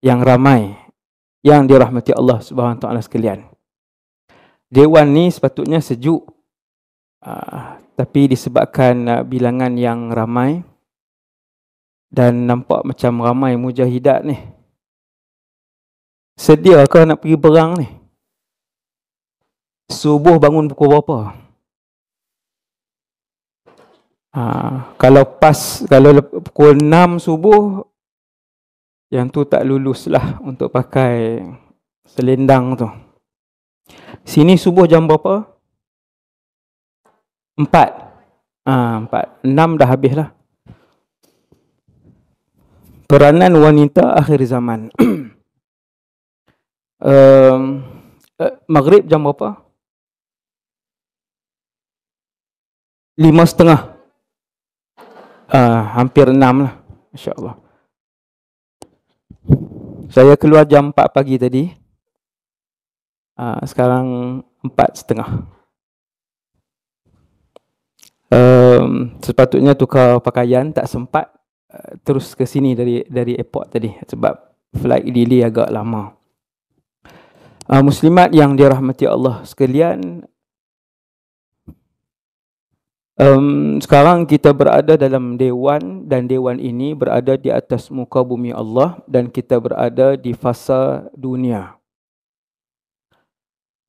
yang ramai yang dirahmati Allah Subhanahu Wa Taala sekalian. Dewan ni sepatutnya sejuk, tapi disebabkan bilangan yang ramai dan nampak macam ramai mujahidat ni, sedia ke nak pergi perang ni? Subuh bangun pukul berapa? Kalau pukul 6 subuh, yang tu tak lulus lah untuk pakai selendang tu. Sini subuh jam berapa? 4. 6 dah habis lah. Peranan wanita akhir zaman. Maghrib jam berapa? 5:30. Hampir 6 lah, insya-Allah. Saya keluar jam 4 pagi tadi. Sekarang 4:30. Sepatutnya tukar pakaian, tak sempat terus ke sini dari airport tadi sebab flight delay agak lama. Muslimat yang dirahmati Allah sekalian, sekarang kita berada dalam dewan, dan dewan ini berada di atas muka bumi Allah, dan kita berada di fasa dunia.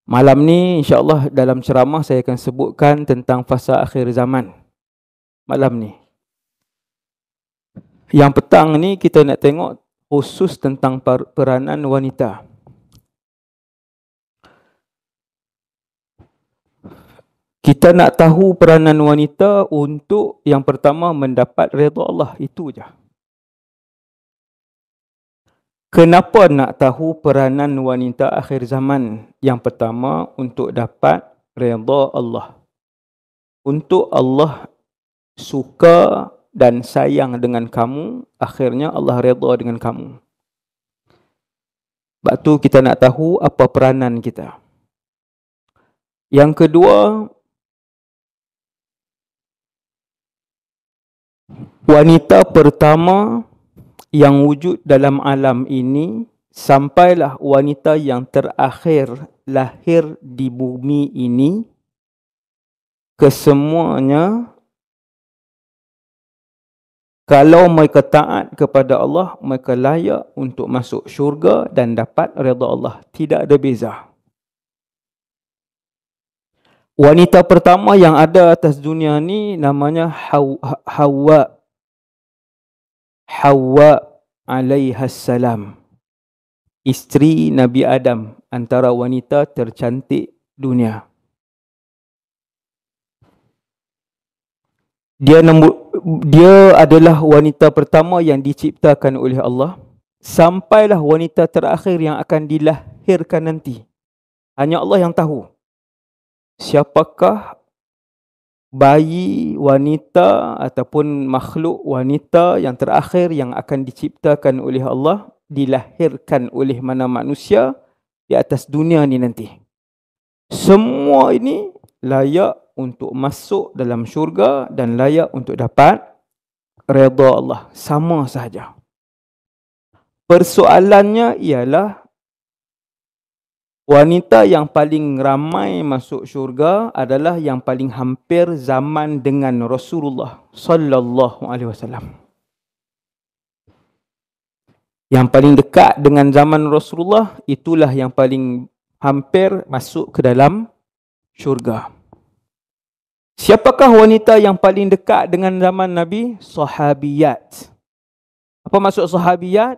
Malam ni insya-Allah dalam ceramah saya akan sebutkan tentang fasa akhir zaman. Malam ni. Yang petang ni kita nak tengok khusus tentang peranan wanita. Kita nak tahu peranan wanita untuk yang pertama mendapat redha Allah, itu je. Kenapa nak tahu peranan wanita akhir zaman? Yang pertama untuk dapat redha Allah. Untuk Allah suka dan sayang dengan kamu, akhirnya Allah redha dengan kamu. Sebab tu kita nak tahu apa peranan kita. Yang kedua, wanita pertama yang wujud dalam alam ini, sampailah wanita yang terakhir lahir di bumi ini, kesemuanya kalau mereka taat kepada Allah, mereka layak untuk masuk syurga dan dapat redha Allah. Tidak ada beza. Wanita pertama yang ada atas dunia ni namanya Hawa alaihassalam, isteri Nabi Adam, antara wanita tercantik dunia. Dia adalah wanita pertama yang diciptakan oleh Allah, sampailah wanita terakhir yang akan dilahirkan nanti. Hanya Allah yang tahu siapakah bayi wanita ataupun makhluk wanita yang terakhir yang akan diciptakan oleh Allah, dilahirkan oleh mana manusia di atas dunia ni nanti. Semua ini layak untuk masuk dalam syurga dan layak untuk dapat redha Allah. Sama sahaja. Persoalannya ialah wanita yang paling ramai masuk syurga adalah yang paling hampir zaman dengan Rasulullah sallallahu alaihi wasallam. Yang paling dekat dengan zaman Rasulullah, itulah yang paling hampir masuk ke dalam syurga. Siapakah wanita yang paling dekat dengan zaman Nabi? Sahabiyat. Apa maksud sahabiyat?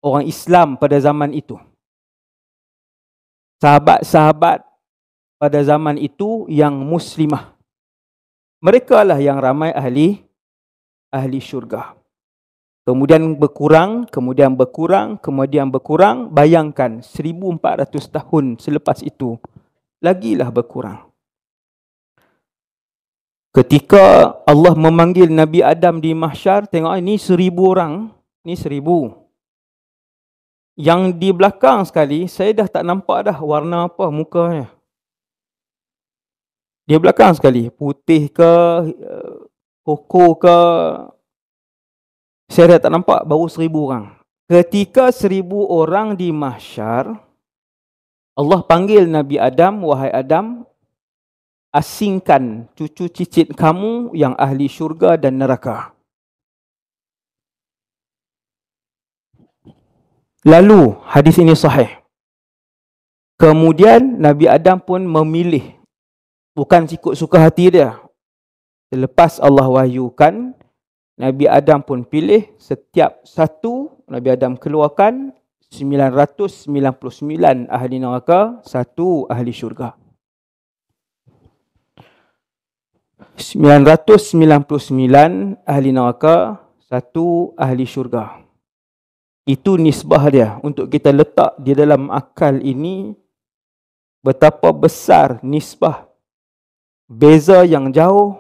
Orang Islam pada zaman itu. Sahabat-sahabat pada zaman itu yang muslimah. Mereka lah yang ramai ahli syurga. Kemudian berkurang, kemudian berkurang, kemudian berkurang. Bayangkan 1400 tahun selepas itu, lagilah berkurang. Ketika Allah memanggil Nabi Adam di mahsyar, tengok ini 1000 orang, ini 1000. Yang di belakang sekali, saya dah tak nampak dah warna apa mukanya. Di belakang sekali, putih ke, koko ke, saya dah tak nampak, baru 1000 orang. ketika 1000 orang di mahsyar, Allah panggil Nabi Adam, wahai Adam, asingkan cucu cicit kamu yang ahli syurga dan neraka. Lalu hadis ini sahih. Kemudian Nabi Adam pun memilih, bukan ikut suka hati dia. Selepas Allah wahyukan, Nabi Adam pun pilih setiap satu, Nabi Adam keluarkan 999 ahli neraka, satu ahli syurga. 999 ahli neraka, satu ahli syurga. Itu nisbah dia. Untuk kita letak di dalam akal ini, betapa besar nisbah. Beza yang jauh,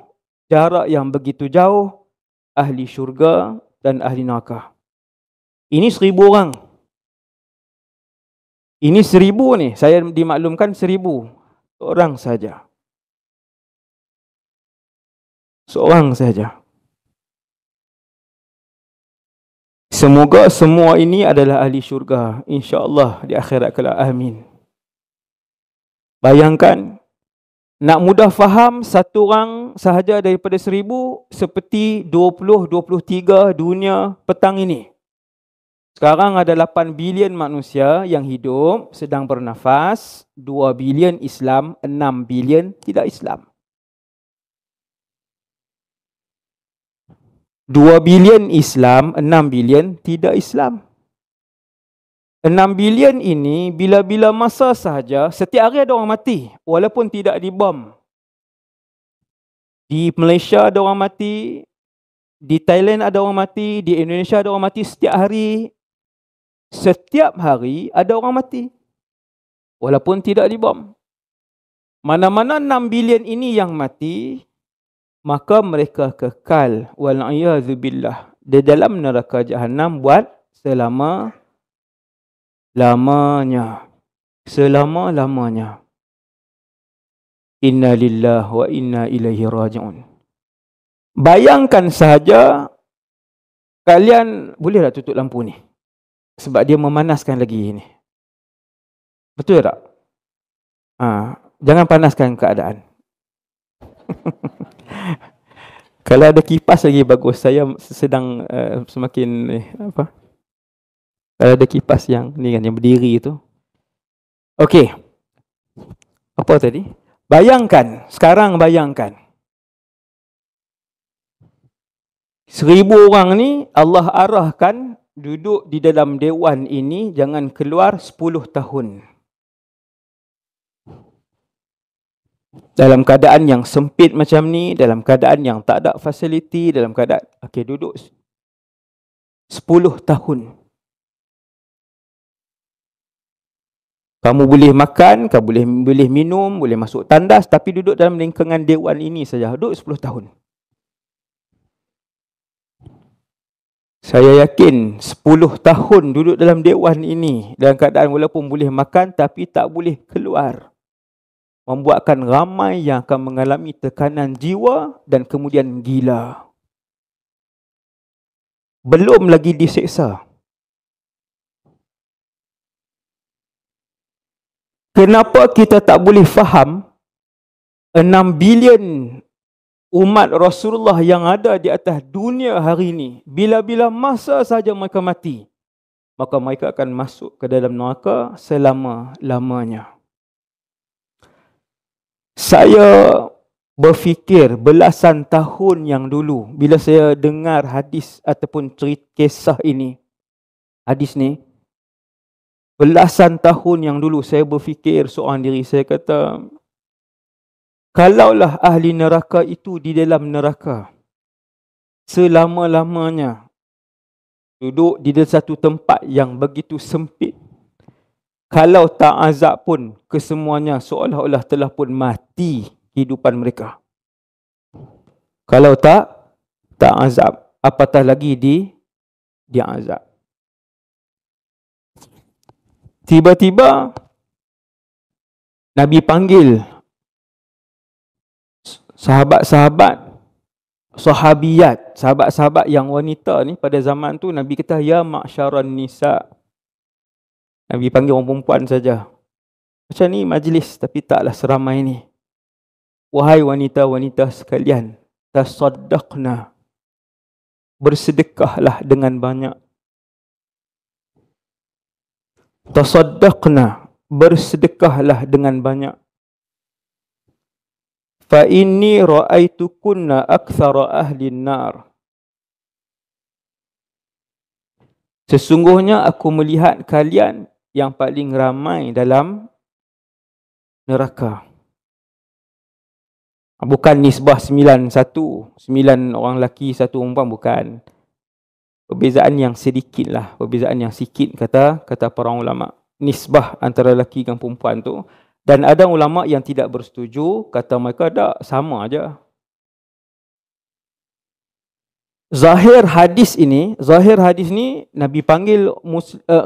jarak yang begitu jauh, ahli syurga dan ahli neraka. Ini 1000 orang. Ini 1000 ni, saya dimaklumkan 1000 orang saja. Seorang saja. Semoga semua ini adalah ahli syurga, insya-Allah di akhirat kelak. Amin. Bayangkan, nak mudah faham, satu orang sahaja daripada 1000 seperti 20-23 dunia petang ini. Sekarang ada 8 bilion manusia yang hidup, sedang bernafas, 2 bilion Islam, 6 bilion tidak Islam. 2 bilion Islam, 6 bilion tidak Islam. 6 bilion ini bila-bila masa sahaja, setiap hari ada orang mati, walaupun tidak dibom. Di Malaysia ada orang mati, di Thailand ada orang mati, di Indonesia ada orang mati setiap hari. Setiap hari ada orang mati, walaupun tidak dibom. Mana-mana 6 bilion ini yang mati, maka mereka kekal wal'iyadzubillah di dalam neraka jahanam buat selama-lamanya. Selama-lamanya. Inna lillahi wa inna ilaihi raji'un. Bayangkan sahaja, kalian boleh tak tutup lampu ni? Sebab dia memanaskan lagi ni. Betul tak? Jangan panaskan keadaan. Kalau ada kipas lagi bagus. Saya sedang semakin apa? Kalau ada kipas yang ni kan, yang berdiri itu. Okey. Apa tadi? Bayangkan, sekarang bayangkan. 1000 orang ni Allah arahkan duduk di dalam dewan ini, jangan keluar 10 tahun. Dalam keadaan yang sempit macam ni, dalam keadaan yang tak ada fasiliti, dalam keadaan, duduk 10 tahun. Kamu boleh makan, kamu boleh minum, boleh masuk tandas, tapi duduk dalam lingkungan dewan ini saja, duduk 10 tahun. Saya yakin 10 tahun duduk dalam dewan ini, dalam keadaan walaupun boleh makan, tapi tak boleh keluar, membuatkan ramai yang akan mengalami tekanan jiwa dan kemudian gila. Belum lagi diseksa. Kenapa kita tak boleh faham 6 bilion umat Rasulullah yang ada di atas dunia hari ini, bila-bila masa saja mereka mati, maka mereka akan masuk ke dalam neraka selama-lamanya. Saya berfikir belasan tahun yang dulu, bila saya dengar hadis ataupun cerita kisah ini, hadis ni, belasan tahun yang dulu saya berfikir seorang diri, saya kata, kalaulah ahli neraka itu di dalam neraka selama-lamanya, duduk di dalam satu tempat yang begitu sempit, kalau tak azab pun, kesemuanya seolah-olah telah pun mati kehidupan mereka. Kalau tak azab, apatah lagi dia azab. Tiba-tiba Nabi panggil sahabat-sahabat sahabiyat, sahabat-sahabat yang wanita ni pada zaman tu Nabi kata ya ma'syaran nisa. Nabi panggil orang perempuan saja. Macam ni majlis tapi taklah seramai ni. Wahai wanita-wanita sekalian, tasaddaqna. Bersedekahlah dengan banyak. Tasaddaqna, bersedekahlah dengan banyak. Fa inni ra'aitukunna aktsara ahli an-nar. Sesungguhnya aku melihat kalian yang paling ramai dalam neraka. Bukan nisbah 9-1, 9 orang lelaki, 1 perempuan, bukan. Perbezaan yang sedikit lah, perbezaan yang sikit kata para ulama. Nisbah antara lelaki dan perempuan tu. Dan ada ulama yang tidak bersetuju, kata mereka tak, sama aja. Zahir hadis ni Nabi panggil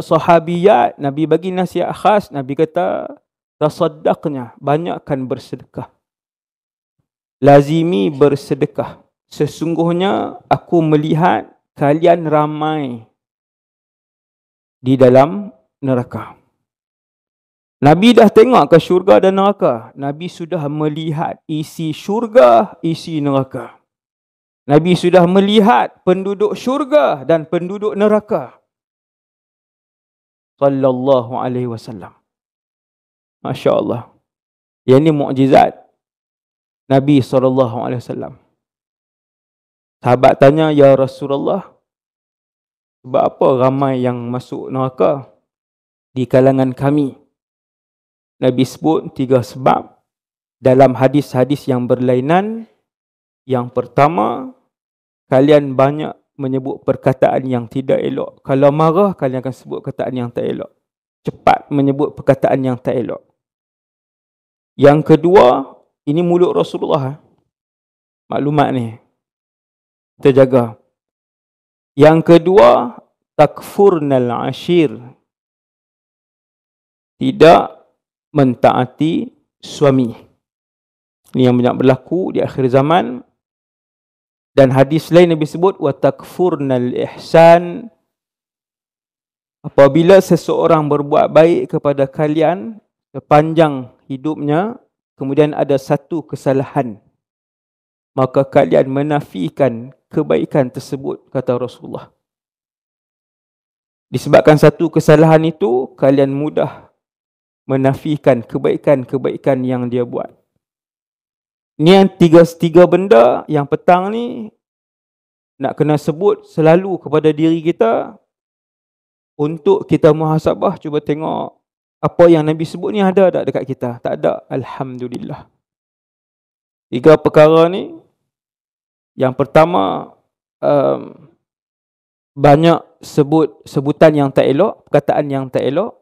sahabiyat, Nabi bagi nasihat khas, Nabi kata tasaddaqnya, banyakkan bersedekah. Lazimi bersedekah. Sesungguhnya aku melihat kalian ramai di dalam neraka. Nabi dah tengok ke syurga dan neraka. Nabi sudah melihat isi syurga, isi neraka. Nabi sudah melihat penduduk syurga dan penduduk neraka. Sallallahu alaihi wasallam. Masya Allah. Yang ini mukjizat Nabi SAW. Sahabat tanya, ya Rasulullah, sebab apa ramai yang masuk neraka di kalangan kami? Nabi sebut 3 sebab dalam hadis-hadis yang berlainan. Yang pertama, kalian banyak menyebut perkataan yang tidak elok. Kalau marah, kalian akan sebut perkataan yang tak elok. Cepat menyebut perkataan yang tak elok. Yang kedua, ini mulut Rasulullah. Maklumat ni kita jaga. Yang kedua, takfurnal ashir. Tidak mentaati suami. Ini yang banyak berlaku di akhir zaman. Dan hadis lain Nabi sebut wa takfurnal ihsan. Apabila seseorang berbuat baik kepada kalian sepanjang hidupnya, kemudian ada satu kesalahan, maka kalian menafikan kebaikan tersebut, kata Rasulullah. Disebabkan satu kesalahan itu, kalian mudah menafikan kebaikan-kebaikan yang dia buat. Ini yang tiga benda yang petang ni nak kena sebut selalu kepada diri kita. Untuk kita muhasabah, cuba tengok apa yang Nabi sebut ni ada tak dekat kita? Tak ada. Alhamdulillah. 3 perkara ni. Yang pertama, banyak sebutan yang tak elok, perkataan yang tak elok.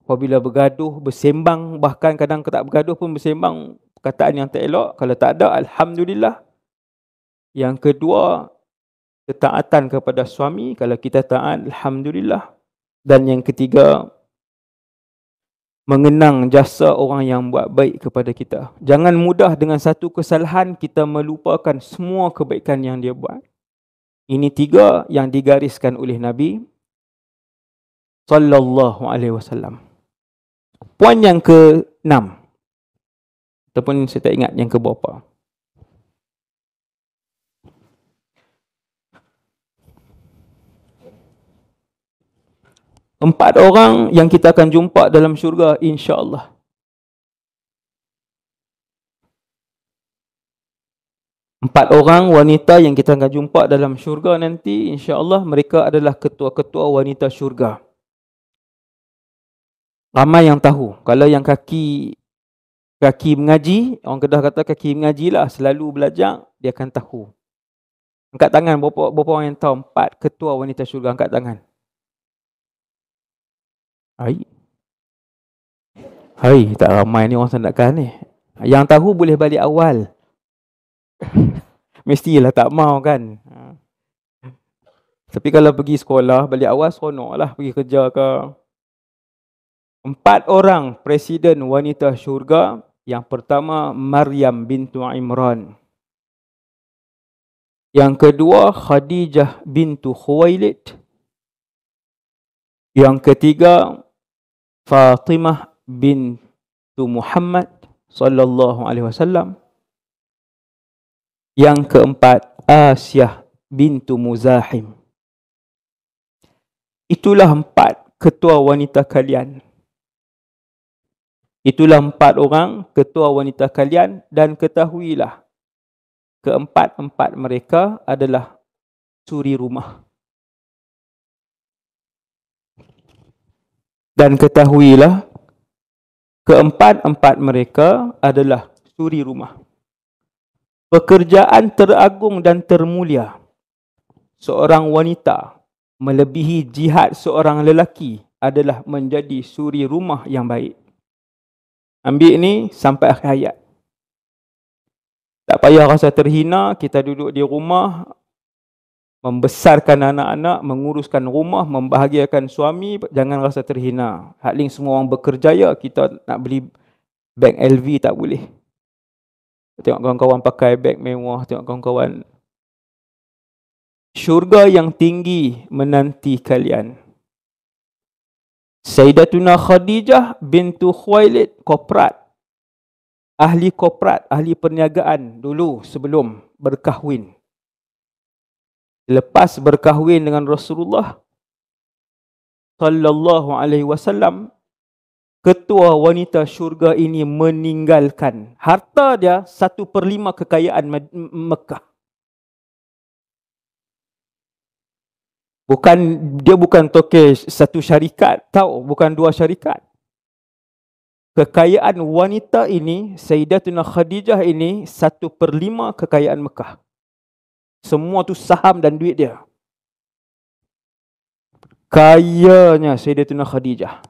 Apabila bergaduh, bersembang, bahkan kadang tak bergaduh pun bersembang, perkataan yang tak elok. Kalau tak ada, Alhamdulillah. Yang kedua, ketaatan kepada suami. Kalau kita taat, Alhamdulillah. Dan yang ketiga, mengenang jasa orang yang buat baik kepada kita. Jangan mudah dengan satu kesalahan kita melupakan semua kebaikan yang dia buat. Ini 3 yang digariskan oleh Nabi sallallahu alaihi wasallam. Poin yang ke-6. Ataupun saya tak ingat yang ke berapa. Empat orang yang kita akan jumpa dalam syurga, insya-Allah. Empat orang wanita yang kita akan jumpa dalam syurga nanti, insya-Allah mereka adalah ketua-ketua wanita syurga. Ramai yang tahu. Kalau yang kaki mengaji, orang Kedah kata kaki mengaji lah, selalu belajar, dia akan tahu. Angkat tangan, berapa orang yang tahu 4 ketua wanita syurga, angkat tangan. Hai, tak ramai ni orang sandakan ni. Yang tahu boleh balik awal. Mestilah tak mau kan. Tapi kalau pergi sekolah, balik awal seronok lah, pergi kerja ke. 4 orang presiden wanita syurga. Yang pertama, Maryam bintu Imran. Yang kedua, Khadijah bintu Khuwailid. Yang ketiga, Fatimah bintu Muhammad sallallahu alaihi wasallam. Yang keempat, Asyah bintu Muzahim. Itulah 4 ketua wanita kalian. Itulah 4 orang ketua wanita kalian, dan ketahuilah keempat-empat mereka adalah suri rumah. Dan ketahuilah keempat-empat mereka adalah suri rumah. Pekerjaan teragung dan termulia seorang wanita melebihi jihad seorang lelaki adalah menjadi suri rumah yang baik. Ambil ni sampai akhir hayat. Tak payah rasa terhina, kita duduk di rumah, membesarkan anak-anak, menguruskan rumah, membahagiakan suami, jangan rasa terhina. Hakling semua orang berkerjaya, kita nak beli beg LV tak boleh. Tengok kawan-kawan pakai beg mewah, tengok kawan-kawan. Syurga yang tinggi menanti kalian. Sayyidatuna Khadijah bintu Khuwailid, korporat. Ahli korporat, ahli perniagaan dulu sebelum berkahwin. Lepas berkahwin dengan Rasulullah sallallahu alaihi wasallam, ketua wanita syurga ini meninggalkan harta dia 1/5 kekayaan Mekah. Dia bukan toke satu syarikat, tahu, bukan 2 syarikat. Kekayaan wanita ini, Sayyidatuna Khadijah ini 1/5 kekayaan Mekah. Semua tu saham dan duit dia. Kayanya Sayyidatuna Khadijah.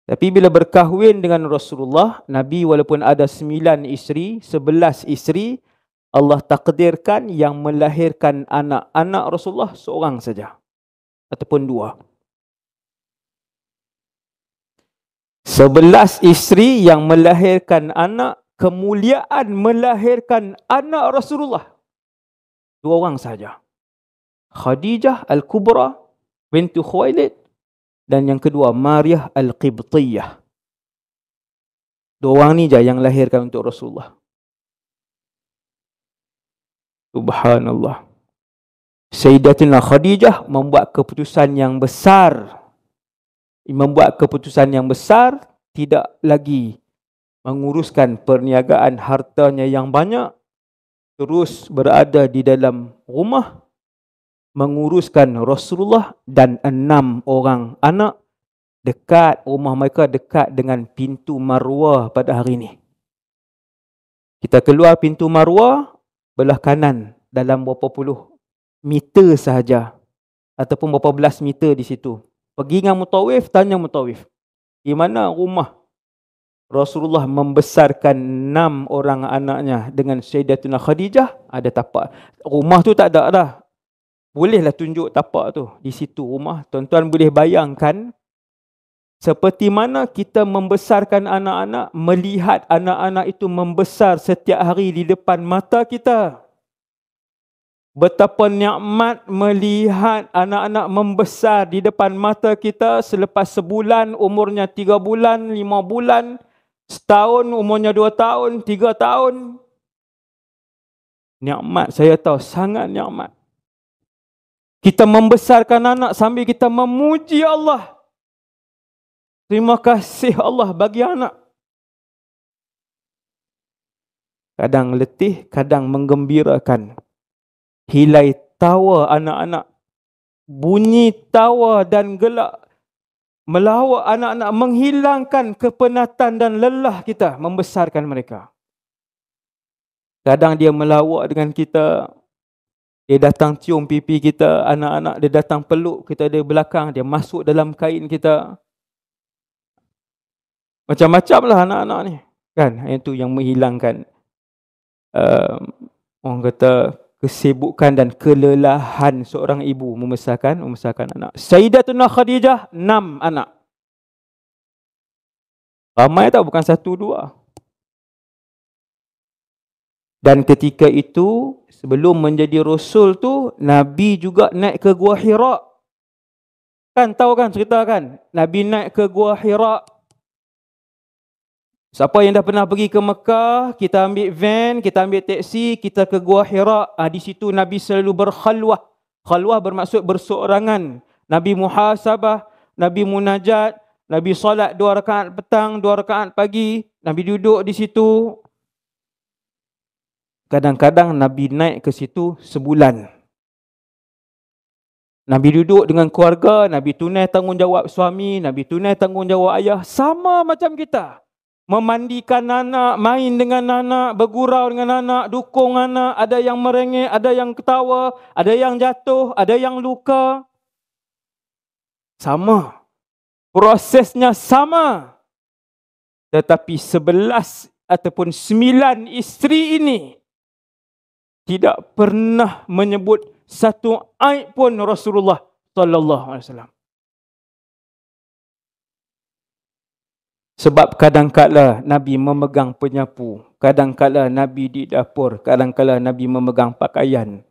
Tapi bila berkahwin dengan Rasulullah, Nabi walaupun ada 9 isteri, 11 isteri, Allah takdirkan yang melahirkan anak-anak Rasulullah seorang saja. Ataupun 2. 11 isteri yang melahirkan anak, kemuliaan melahirkan anak Rasulullah 2 orang saja. Khadijah Al-Kubra bintu Khuwailid, dan yang kedua Maryah Al-Qibtiyah. 2 orang ni je yang lahirkan untuk Rasulullah. Subhanallah. Sayyidatina Khadijah membuat keputusan yang besar. Membuat keputusan yang besar, tidak lagi menguruskan perniagaan hartanya yang banyak, terus berada di dalam rumah, menguruskan Rasulullah dan 6 orang anak. Dekat rumah mereka, dekat dengan pintu Marwah pada hari ini. Kita keluar pintu Marwah, belah kanan dalam berapa puluh meter sahaja, ataupun berapa belas meter di situ. Pergi dengan mutawif, tanya mutawif, di mana rumah Rasulullah membesarkan 6 orang anaknya dengan Sayyidatuna Khadijah? Ada tapak. Rumah tu tak ada dah. Bolehlah tunjuk tapak tu. Di situ rumah. Tuan-tuan boleh bayangkan seperti mana kita membesarkan anak-anak, melihat anak-anak itu membesar setiap hari di depan mata kita. Betapa nikmat melihat anak-anak membesar di depan mata kita selepas sebulan, umurnya 3 bulan, 5 bulan, setahun, umurnya 2 tahun, 3 tahun. Nikmat, saya tahu, sangat nikmat. Kita membesarkan anak sambil kita memuji Allah. Terima kasih Allah bagi anak. Kadang letih, kadang menggembirakan. Hilai tawa anak-anak, bunyi tawa dan gelak melawak anak-anak, menghilangkan kepenatan dan lelah kita membesarkan mereka. Kadang dia melawak dengan kita, dia datang cium pipi kita, anak-anak, dia datang peluk kita dari belakang, dia masuk dalam kain kita. Macam-macam lah anak-anak ni, kan? Itu yang menghilangkan orang kata kesibukan dan kelelahan seorang ibu membesarkan anak. Sayyidatuna Khadijah 6 anak. Ramai tak? Bukan 1, 2. Dan ketika itu, sebelum menjadi Rasul tu, Nabi juga naik ke Gua Hira. Kan tahu kan cerita kan? Nabi naik ke Gua Hira. Siapa yang dah pernah pergi ke Mekah, kita ambil van, kita ambil teksi, kita ke Gua Hira. Di situ Nabi selalu berkhalwah. Khalwah bermaksud berseorangan. Nabi muhasabah, Nabi munajat, Nabi solat 2 rakaat petang, 2 rakaat pagi. Nabi duduk di situ. Kadang-kadang Nabi naik ke situ sebulan. Nabi duduk dengan keluarga, Nabi tunai tanggungjawab suami, Nabi tunai tanggungjawab ayah. Sama macam kita. Memandikan anak, main dengan anak, bergurau dengan anak, dukung anak. Ada yang merengek, ada yang ketawa, ada yang jatuh, ada yang luka. Sama. Prosesnya sama. Tetapi 11 ataupun 9 isteri ini tidak pernah menyebut satu aib pun Rasulullah sallallahu alaihi wasallam. Sebab kadang-kala Nabi memegang penyapu, kadang-kala Nabi di dapur, kadang-kala Nabi memegang pakaian.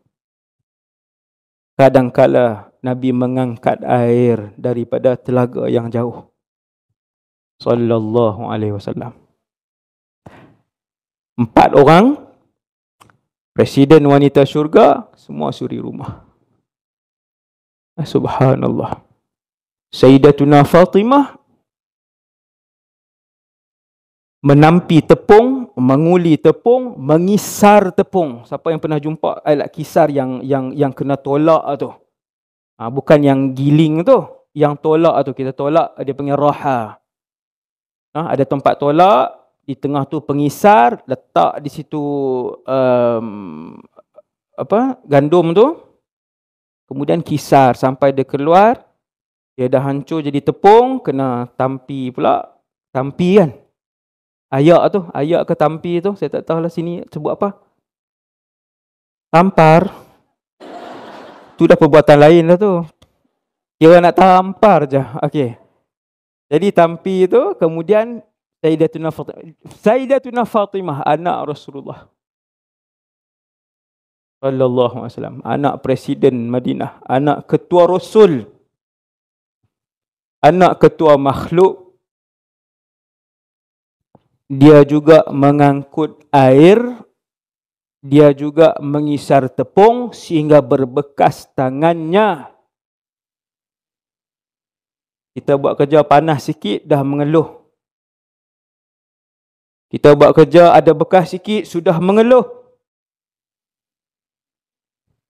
Kadang-kala Nabi mengangkat air daripada telaga yang jauh. Sallallahu alaihi wasallam. 4 orang, presiden wanita syurga, semua suri rumah. Subhanallah. Sayyidatuna Fatimah menampi tepung, menguli tepung, mengisar tepung. Siapa yang pernah jumpa alat kisar yang kena tolak tu? Bukan yang giling tu, yang tolak tu kita tolak, dia panggil raha. Ada tempat tolak, di tengah tu pengisar, letak di situ gandum tu, kemudian kisar sampai dia keluar, dia dah hancur jadi tepung, kena tampi pula. Tampi kan? Ayak ke tampi tu, saya tak tahu lah sini sebut apa. Tampar. Tu dah perbuatan lain lah tu. Kira nak tampar je. Okey. Jadi tampi tu, kemudian Sayyidatuna Fatimah, anak Rasulullah sallallahu alaihi wasallam, anak presiden Madinah, anak ketua Rasul, anak ketua makhluk. Dia juga mengangkut air, dia juga mengisar tepung sehingga berbekas tangannya. Kita buat kerja panas sikit dah mengeluh. Kita buat kerja ada bekas sikit sudah mengeluh.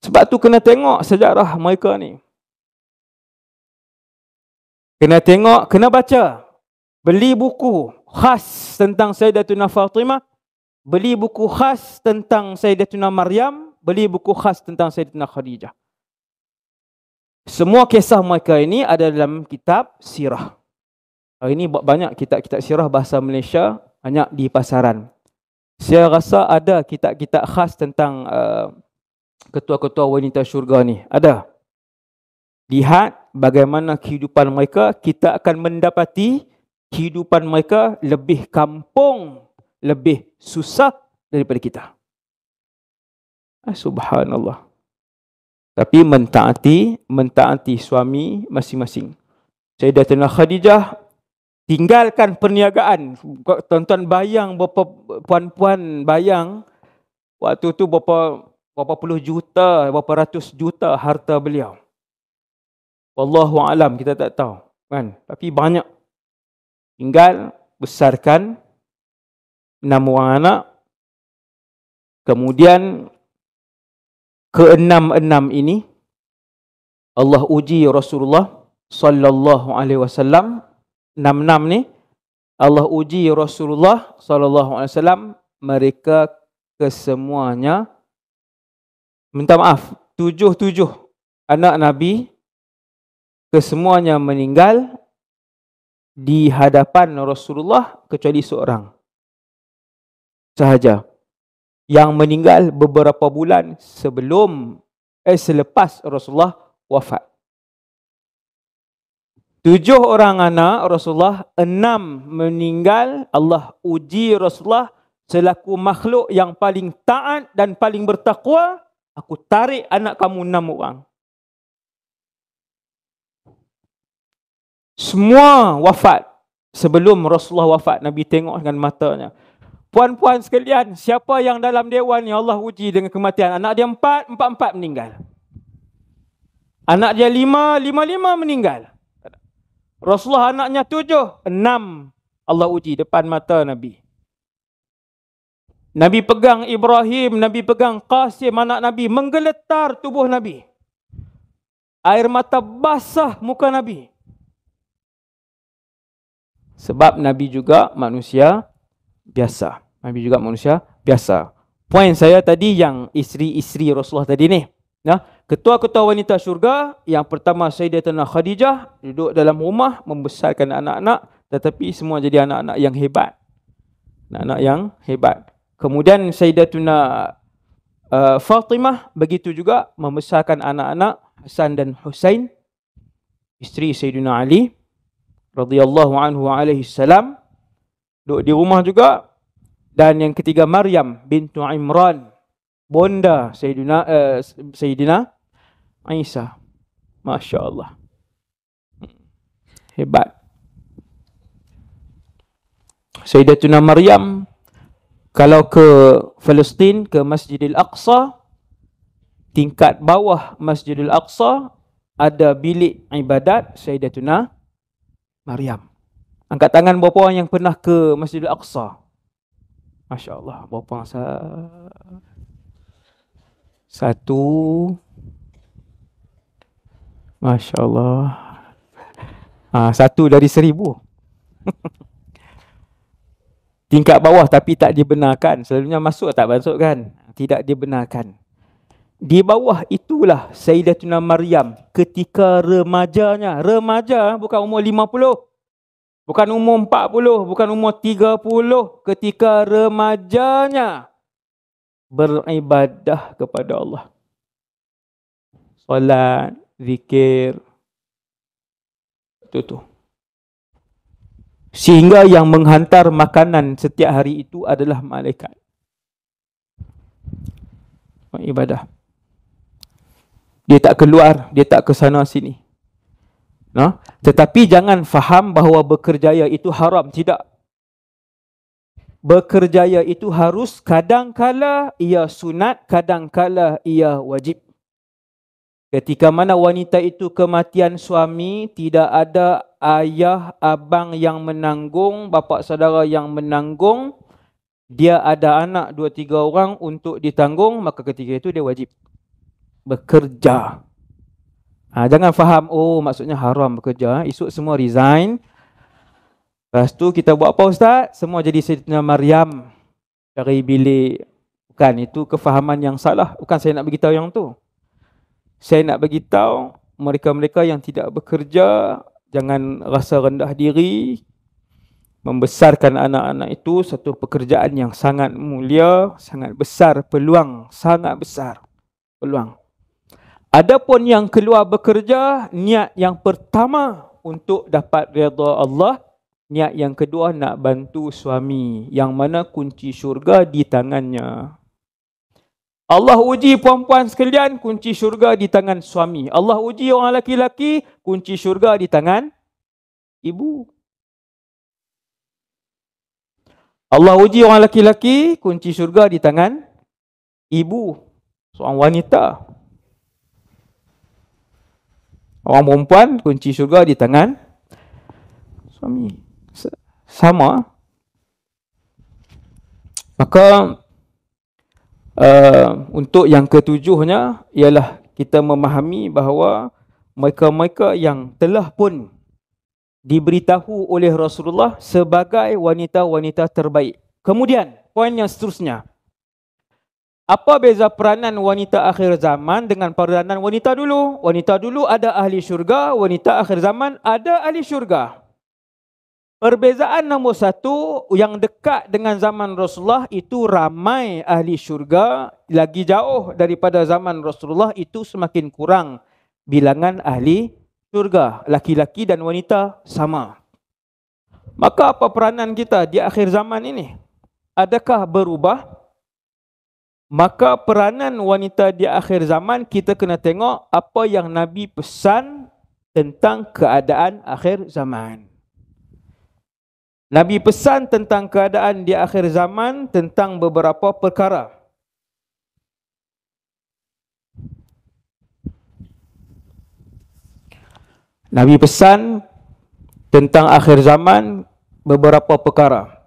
Sebab tu kena tengok sejarah mereka ni. Kena tengok, kena baca. Beli buku khas tentang Sayyidatuna Fatimah, beli buku khas tentang Sayyidatuna Maryam, beli buku khas tentang Sayyidatuna Khadijah. Semua kisah mereka ini ada dalam kitab sirah. Hari ini banyak kitab-kitab sirah bahasa Malaysia, banyak di pasaran. Saya rasa ada kitab-kitab khas tentang ketua-ketua wanita syurga ni. Ada. Lihat bagaimana kehidupan mereka, kita akan mendapati kehidupan mereka lebih kampung, lebih susah daripada kita. Subhanallah. Tapi mentaati suami masing-masing. Sayyidatuna Khadijah tinggalkan perniagaan. Tuan-tuan bayang berapa, puan-puan bayang waktu tu berapa puluh juta, berapa ratus juta harta beliau. Wallahu alam, kita tak tahu kan. Tapi banyak. Tinggal besarkan 6 orang anak. Kemudian ke-6 ini Allah uji Rasulullah sallallahu alaihi wasallam. 6 ni Allah uji Rasulullah sallallahu alaihi wasallam, mereka kesemuanya, minta maaf, 7 anak Nabi kesemuanya meninggal di hadapan Rasulullah kecuali seorang sahaja yang meninggal beberapa bulan selepas Rasulullah wafat. 7 orang anak Rasulullah, 6 meninggal. Allah uji Rasulullah selaku makhluk yang paling taat dan paling bertakwa, aku tarik anak kamu 6 orang. Semua wafat. Sebelum Rasulullah wafat, Nabi tengok dengan matanya. Puan-puan sekalian, siapa yang dalam dewan ni Allah uji dengan kematian? Anak dia 4, 4 meninggal. Anak dia 5, 5 meninggal. Rasulullah anaknya 7, 6 Allah uji depan mata Nabi. Nabi pegang Ibrahim, Nabi pegang Qasim, anak Nabi, menggeletar tubuh Nabi. Air mata basah muka Nabi. Sebab Nabi juga manusia biasa. Nabi juga manusia biasa. Poin saya tadi yang isteri-isteri Rasulullah tadi ni. Nah, ketua-ketua wanita syurga, yang pertama Sayyidatina Khadijah, duduk dalam rumah membesarkan anak-anak, tetapi semua jadi anak-anak yang hebat. Anak-anak yang hebat. Kemudian Sayyidatuna Fatimah begitu juga membesarkan anak-anak Hasan dan Husain, isteri Sayyidina Ali radhiyallahu anhu alaihi salam, duduk di rumah juga. Dan yang ketiga Maryam bintu Imran, bonda Sayyidina Isa. Masya Allah, hebat. Sayyidatuna Maryam kalau ke Palestin, ke Masjidil Aqsa, tingkat bawah Masjidil Aqsa ada bilik ibadat Sayyidatuna Maryam. Angkat tangan berapa orang yang pernah ke Masjidil Aqsa? Masya Allah, berapa? Satu. Masya Allah. Satu dari 1000. Tingkat bawah tapi tak dibenarkan. Selalunya masuk tak masuk kan? Tidak dibenarkan. Di bawah itulah Sayyidatuna Maryam ketika remajanya. Remaja bukan umur 50. Bukan umur 40, bukan umur 30. Ketika remajanya beribadah kepada Allah. Salat, zikir. Itu. Sehingga yang menghantar makanan setiap hari itu adalah malaikat. Ibadah. Dia tak keluar, dia tak ke sana sini. Nah, tetapi jangan faham bahawa bekerjaya itu haram. Tidak. Bekerjaya itu harus, kadangkala ia sunat, kadangkala ia wajib. Ketika mana wanita itu kematian suami, tidak ada ayah, abang yang menanggung, bapa saudara yang menanggung, dia ada anak 2-3 orang untuk ditanggung, maka ketika itu dia wajib bekerja. Jangan faham, oh maksudnya haram bekerja. Esok semua resign. Lepas tu kita buat apa Ustaz? Semua jadi Sayyidatina Maryam cari bilik. Bukan, itu kefahaman yang salah. Bukan saya nak beritahu yang tu. Saya nak beritahu mereka-mereka yang tidak bekerja, jangan rasa rendah diri. Membesarkan anak-anak itu satu pekerjaan yang sangat mulia, sangat besar peluang, sangat besar peluang. Adapun yang keluar bekerja, niat yang pertama untuk dapat redha Allah, niat yang kedua nak bantu suami, yang mana kunci syurga di tangannya. Allah uji puan-puan sekalian, kunci syurga di tangan suami. Allah uji orang lelaki-lelaki, kunci syurga di tangan ibu. Allah uji orang lelaki-lelaki, kunci syurga di tangan ibu, seorang wanita. Orang perempuan, kunci syurga di tangan suami. Sama. Maka untuk yang ketujuhnya ialah kita memahami bahawa mereka-mereka yang telah pun diberitahu oleh Rasulullah sebagai wanita-wanita terbaik. Kemudian, poin yang seterusnya. Apa beza peranan wanita akhir zaman dengan peranan wanita dulu? Wanita dulu ada ahli syurga, wanita akhir zaman ada ahli syurga. Perbezaan nombor satu, yang dekat dengan zaman Rasulullah itu ramai ahli syurga, lagi jauh daripada zaman Rasulullah itu semakin kurang bilangan ahli syurga. Laki-laki dan wanita sama. Maka apa peranan kita di akhir zaman ini? adakah berubah? Maka peranan wanita di akhir zaman kita kena tengok apa yang Nabi pesan tentang keadaan akhir zaman. Nabi pesan tentang keadaan di akhir zaman tentang beberapa perkara. Nabi pesan tentang akhir zaman beberapa perkara.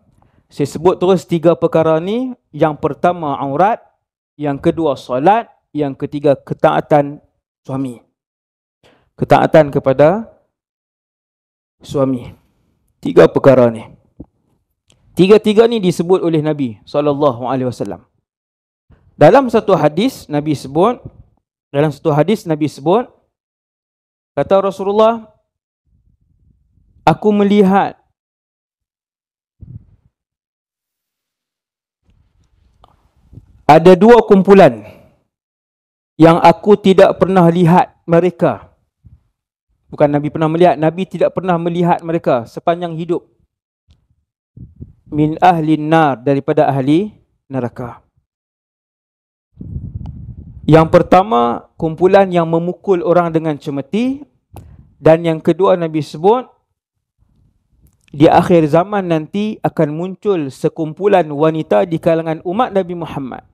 Saya sebut terus 3 perkara ni. Yang pertama aurat, yang kedua solat, yang ketiga ketaatan suami. Ketaatan kepada suami. 3 perkara ni. 3 ni disebut oleh Nabi SAW. Dalam satu hadis Nabi sebut, kata Rasulullah, aku melihat ada 2 kumpulan yang aku tidak pernah lihat mereka. Bukan Nabi pernah melihat, Nabi tidak pernah melihat mereka sepanjang hidup. Min ahli nar, daripada ahli neraka. Yang pertama, kumpulan yang memukul orang dengan cemeti. Dan yang kedua Nabi sebut, di akhir zaman nanti akan muncul sekumpulan wanita di kalangan umat Nabi Muhammad.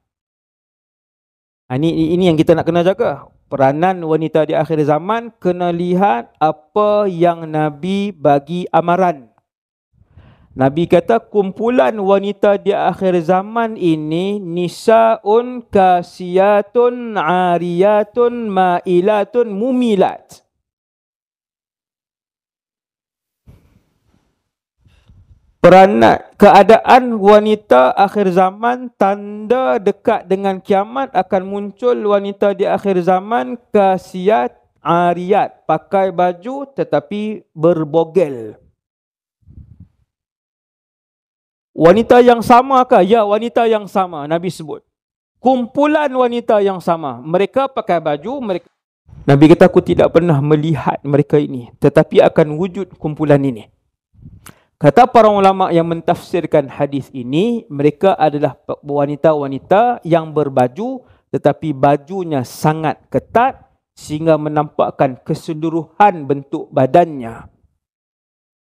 Ini yang kita nak kena jaga. Peranan wanita di akhir zaman, kena lihat apa yang Nabi bagi amaran. Nabi kata kumpulan wanita di akhir zaman ini nisaun kasiyatun ariyatun ma'ilatun mumilat. Peranan keadaan wanita akhir zaman, tanda dekat dengan kiamat akan muncul wanita di akhir zaman kasiyat ariyat, pakai baju tetapi berbogel. Wanita yang sama kah? Ya, wanita yang sama. Nabi sebut kumpulan wanita yang sama. Mereka pakai baju, mereka. Nabi kata aku tidak pernah melihat mereka ini, tetapi akan wujud kumpulan ini. Kata para ulama yang mentafsirkan hadis ini, mereka adalah wanita-wanita yang berbaju tetapi bajunya sangat ketat sehingga menampakkan keseluruhan bentuk badannya.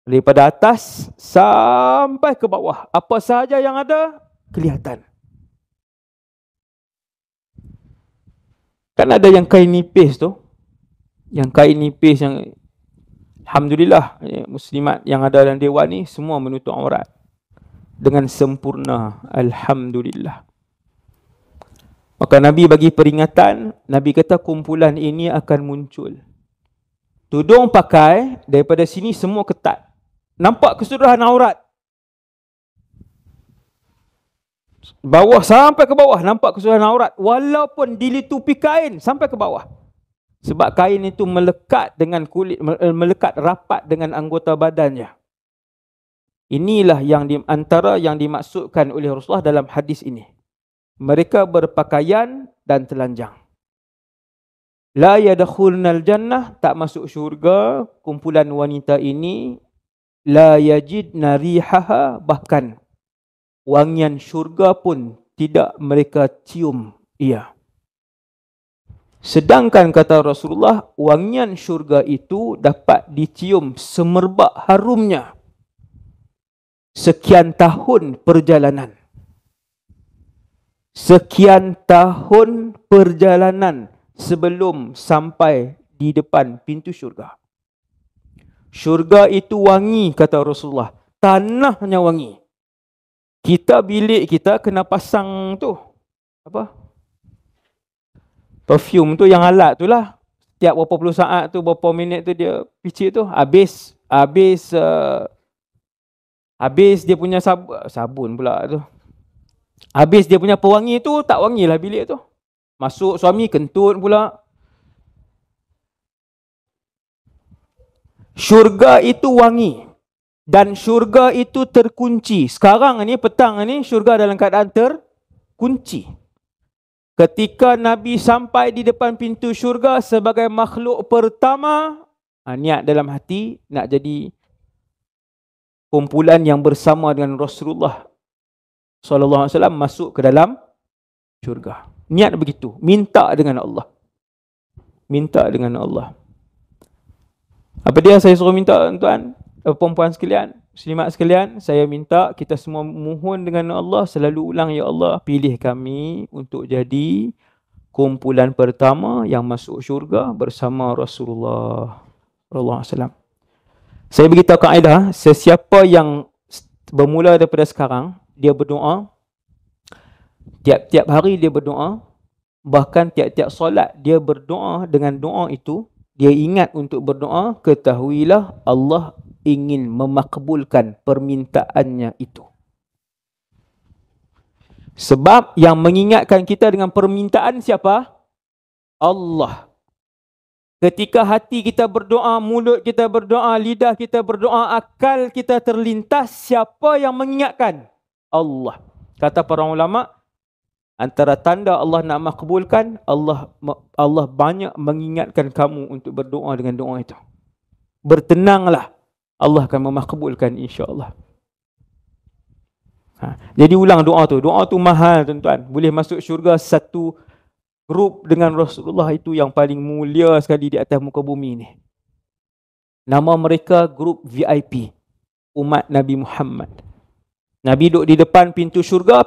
Daripada atas sampai ke bawah, apa sahaja yang ada kelihatan. Kan ada yang kain nipis tu. Yang kain nipis yang alhamdulillah muslimat yang ada dalam dewan ni semua menutup aurat dengan sempurna, alhamdulillah. Maka Nabi bagi peringatan, Nabi kata kumpulan ini akan muncul. Tudung pakai daripada sini semua ketat. Nampak keseluruhan aurat. Bawah sampai ke bawah nampak keseluruhan aurat, walaupun dilitupi kain sampai ke bawah. Sebab kain itu melekat dengan kulit, melekat rapat dengan anggota badannya. Inilah yang antara yang dimaksudkan oleh Rasulullah dalam hadis ini. Mereka berpakaian dan telanjang. La yadkhulnal jannah, tak masuk syurga kumpulan wanita ini. La yajidna rihaha, bahkan wangian syurga pun tidak mereka cium ia. Sedangkan kata Rasulullah, wangian syurga itu dapat dicium semerbak harumnya sekian tahun perjalanan. Sekian tahun perjalanan sebelum sampai di depan pintu syurga. Syurga itu wangi, kata Rasulullah. Tanahnya wangi. Kita bilik kita kena pasang tu. Apa? Perfume tu yang alat tu lah. Tiap berapa puluh saat tu, berapa minit tu dia picit tu. Habis dia punya sabun pula tu. Habis dia punya pewangi tu, tak wangilah bilik tu. Masuk suami kentut pula. Syurga itu wangi. Dan syurga itu terkunci. Sekarang ni, petang ni, syurga dalam keadaan terkunci. Ketika Nabi sampai di depan pintu syurga sebagai makhluk pertama, niat dalam hati nak jadi kumpulan yang bersama dengan Rasulullah SAW masuk ke dalam syurga. Niat begitu. Minta dengan Allah. Minta dengan Allah. Apa dia saya suruh minta, tuan, perempuan sekalian, muslimat sekalian, saya minta kita semua mohon dengan Allah, selalu ulang, ya Allah, pilih kami untuk jadi kumpulan pertama yang masuk syurga bersama Rasulullah sallallahu alaihi wasallam. Saya beritahu kaedah, sesiapa yang bermula daripada sekarang, dia berdoa, tiap-tiap hari dia berdoa, bahkan tiap-tiap solat dia berdoa dengan doa itu, dia ingat untuk berdoa, ketahuilah Allah ingin memakbulkan permintaannya itu. Sebab yang mengingatkan kita dengan permintaan siapa? Allah. Ketika hati kita berdoa, mulut kita berdoa, lidah kita berdoa, akal kita terlintas, siapa yang mengingatkan? Allah. Kata para ulama, antara tanda Allah nak makbulkan, Allah banyak mengingatkan kamu untuk berdoa dengan doa itu. Bertenanglah, Allah akan memakbulkan insya-Allah. Jadi ulang doa tu. Doa tu mahal, tuan-tuan. Boleh masuk syurga satu grup dengan Rasulullah itu yang paling mulia sekali di atas muka bumi ni. Nama mereka grup VIP, umat Nabi Muhammad. Nabi duduk di depan pintu syurga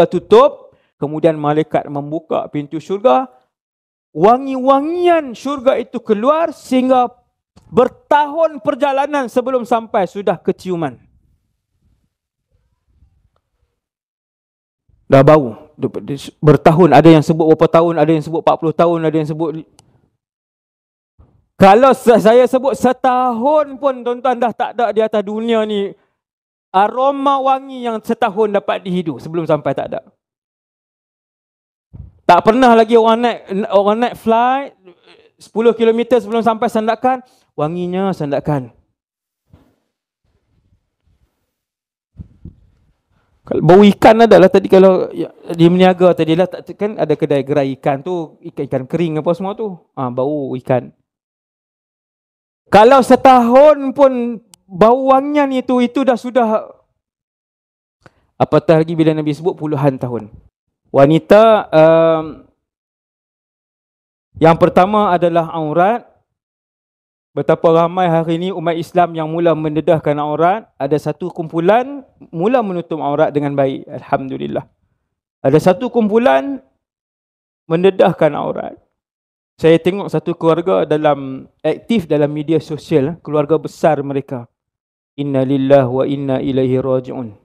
tutup. Kemudian malaikat membuka pintu syurga. Wangi-wangian syurga itu keluar sehingga bertahun perjalanan sebelum sampai sudah keciuman. Dah bau. Bertahun. Ada yang sebut berapa tahun, ada yang sebut 40 tahun, ada yang sebut... Kalau saya sebut setahun pun, tuan-tuan, dah tak ada di atas dunia ni aroma wangi yang setahun dapat dihidu. Sebelum sampai tak ada. Tak pernah lagi orang naik flight 10 km sebelum sampai Sandakan, wanginya Sandakan. Bau ikan adalah tadi kalau di Meniaga tadi lah, kan ada kedai gerai ikan tu, ikan kering apa semua tu. Bau ikan. Kalau setahun pun bau wangian itu dah sudah, apatah lagi bila Nabi sebut puluhan tahun. Wanita yang pertama adalah aurat. Betapa ramai hari ini umat Islam yang mula mendedahkan aurat. Ada satu kumpulan mula menutup aurat dengan baik. Alhamdulillah. Ada satu kumpulan mendedahkan aurat. Saya tengok satu keluarga aktif dalam media sosial, keluarga besar mereka. Inna lillahi wa inna ilaihi raji'un.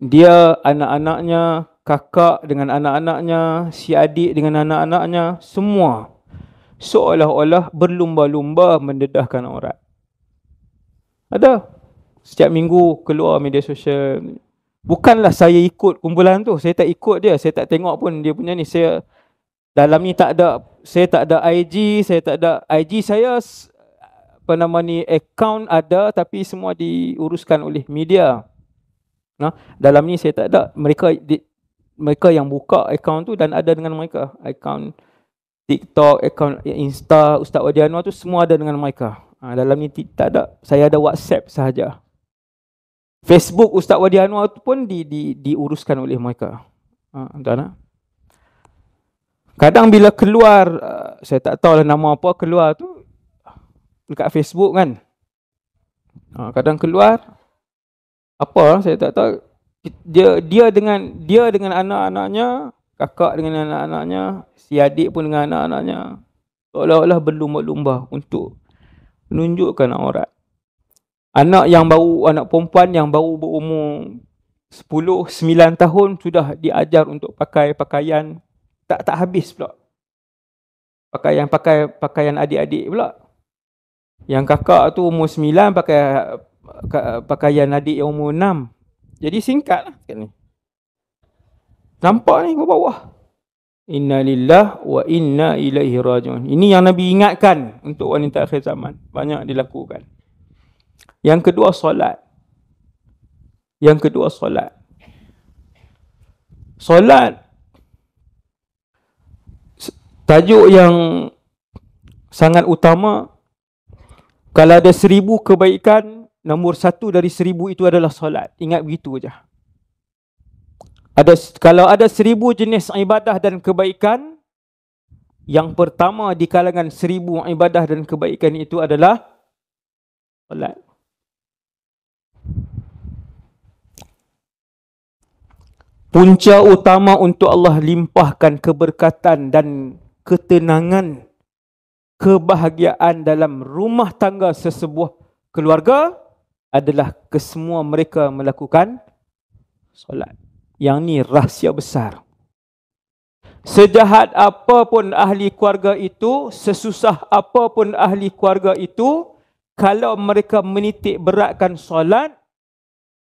Dia, anak-anaknya, kakak dengan anak-anaknya, si adik dengan anak-anaknya, semua seolah-olah berlumba-lumba mendedahkan aurat. Ada. Setiap minggu keluar media sosial. Bukanlah saya ikut kumpulan tu. Saya tak ikut dia. Saya tak tengok pun dia punya ni. Saya dalam ni tak ada. Saya tak ada IG. Saya tak ada. IG saya, account ada, tapi semua diuruskan oleh media. Dalam ni saya tak ada. Mereka yang buka account tu dan ada dengan mereka. Account TikTok, akaun Insta, Ustaz Wadi Anwar tu semua ada dengan mereka. Dalam ni tak ada. Saya ada WhatsApp sahaja. Facebook Ustaz Wadi Anwar tu pun diuruskan oleh mereka. Kadang bila keluar, saya tak tahu lah nama apa keluar tu dekat Facebook kan. Kadang keluar apa saya tak tahu. Dia dengan anak-anaknya, kakak dengan anak-anaknya, si adik pun dengan anak-anaknya, seolah-olah berlumba-lumba untuk menunjukkan aurat. Anak perempuan yang baru berumur 10-9 tahun sudah diajar untuk pakai pakaian tak habis pula. Pakaian adik-adik pula. Yang kakak tu umur 9 pakai pakaian adik yang umur 6. Jadi singkat lah kat ni. Nampak ni bawah. Inna lillahi wa inna ilaihi raji'un. Ini yang Nabi ingatkan untuk wanita akhir zaman. Banyak dilakukan. Yang kedua, solat. Solat. Tajuk yang sangat utama. Kalau ada 1000 kebaikan, nombor 1 dari 1000 itu adalah solat. Ingat begitu aja. Kalau ada 1000 jenis ibadah dan kebaikan, yang pertama di kalangan 1000 ibadah dan kebaikan itu adalah solat. Punca utama untuk Allah limpahkan keberkatan dan ketenangan, kebahagiaan dalam rumah tangga sesebuah keluarga adalah kesemua mereka melakukan solat. Yang ni rahsia besar. Sejahat apapun ahli keluarga itu, sesusah apapun ahli keluarga itu, kalau mereka menitik beratkan solat,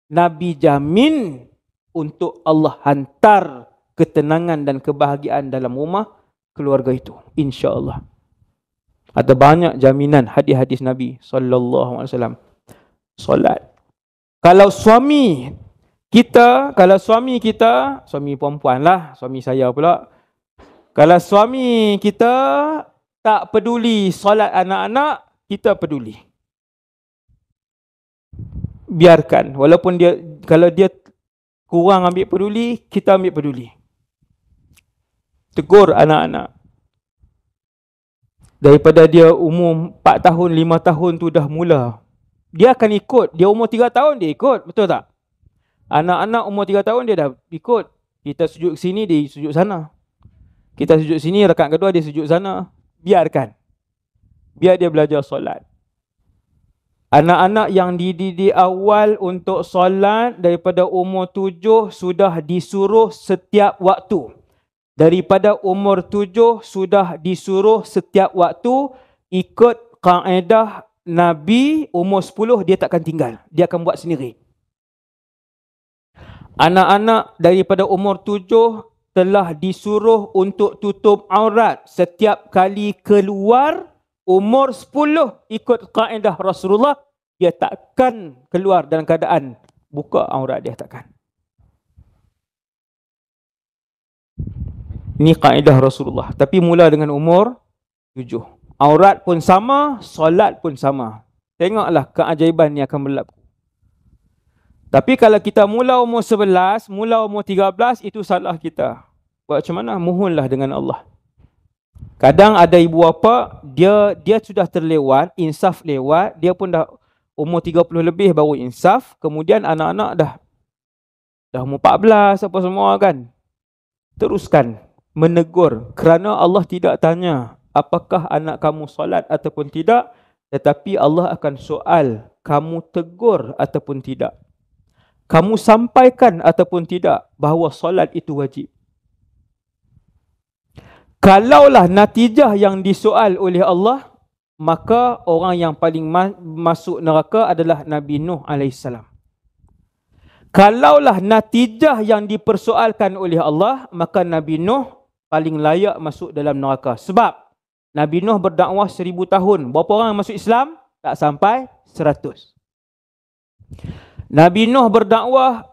Nabi jamin untuk Allah hantar ketenangan dan kebahagiaan dalam rumah keluarga itu, insya-Allah. Ada banyak jaminan hadis-hadis Nabi sallallahu alaihi wasallam. Solat. Kalau suami kita, suami perempuan lah, suami saya pula. Kalau suami kita tak peduli solat anak-anak, kita peduli. Biarkan, walaupun kalau dia kurang ambil peduli, kita ambil peduli. Tegur anak-anak. Daripada dia umur 4 tahun, 5 tahun tu dah mula. Dia akan ikut. Dia umur 3 tahun dia ikut. Betul tak? Anak-anak umur 3 tahun dia dah ikut. Kita sujud sini, dia sujud sana. Kita sujud sini, rakaat kedua dia sujud sana. Biarkan. Biar dia belajar solat. Anak-anak yang dididik awal untuk solat daripada umur 7 sudah disuruh setiap waktu. Daripada umur 7 sudah disuruh setiap waktu ikut kaedah Nabi. Umur 10 dia takkan tinggal. Dia akan buat sendiri. Anak-anak daripada umur 7 telah disuruh untuk tutup aurat setiap kali keluar. Umur 10 ikut kaedah Rasulullah, dia takkan keluar dalam keadaan buka aurat, dia takkan. Ini kaedah Rasulullah. Tapi mula dengan umur 7. Aurat pun sama, solat pun sama. Tengoklah keajaiban yang akan berlaku. Tapi kalau kita mula umur 11, mula umur 13, itu salah kita. Buat macam mana? Mohonlah dengan Allah. Kadang ada ibu bapa, dia sudah terlewat, insaf lewat, dia pun dah umur 30 lebih baru insaf, kemudian anak-anak dah umur 14 apa semua kan. Teruskan menegur, kerana Allah tidak tanya apakah anak kamu solat ataupun tidak, tetapi Allah akan soal kamu tegur ataupun tidak. Kamu sampaikan ataupun tidak bahawa solat itu wajib. Kalaulah natijah yang disoal oleh Allah, maka orang yang paling masuk neraka adalah Nabi Nuh AS. Kalaulah natijah yang dipersoalkan oleh Allah, maka Nabi Nuh paling layak masuk dalam neraka. Sebab Nabi Nuh berdakwah 1000 tahun. Berapa orang yang masuk Islam? Tak sampai 100. Nabi Nuh berdakwah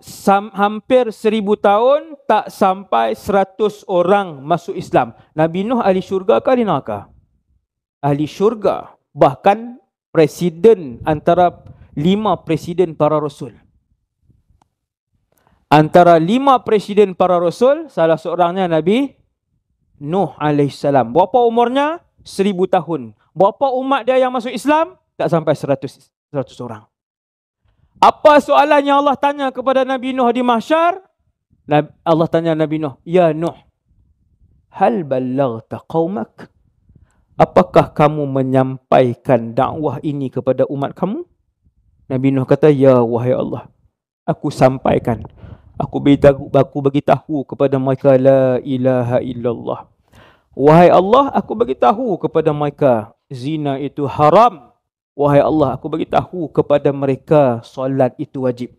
hampir 1000 tahun, tak sampai 100 orang masuk Islam. Nabi Nuh ahli syurga ke ahli neraka? Ahli syurga. Bahkan presiden antara 5 presiden para rasul. Antara 5 presiden para rasul, salah seorangnya Nabi Nuh AS. Berapa umurnya? 1000 tahun. Berapa umat dia yang masuk Islam? Tak sampai 100 orang. Apa soalan yang Allah tanya kepada Nabi Nuh di mahsyar? Allah tanya Nabi Nuh, "Ya Nuh, hal ballaghta qaumak?" Apakah kamu menyampaikan dakwah ini kepada umat kamu? Nabi Nuh kata, "Ya wahai Allah, aku sampaikan. Aku beritahu kepada mereka la ilaha illallah. Wahai Allah, aku beritahu kepada mereka zina itu haram. Wahai Allah, aku beritahu kepada mereka solat itu wajib.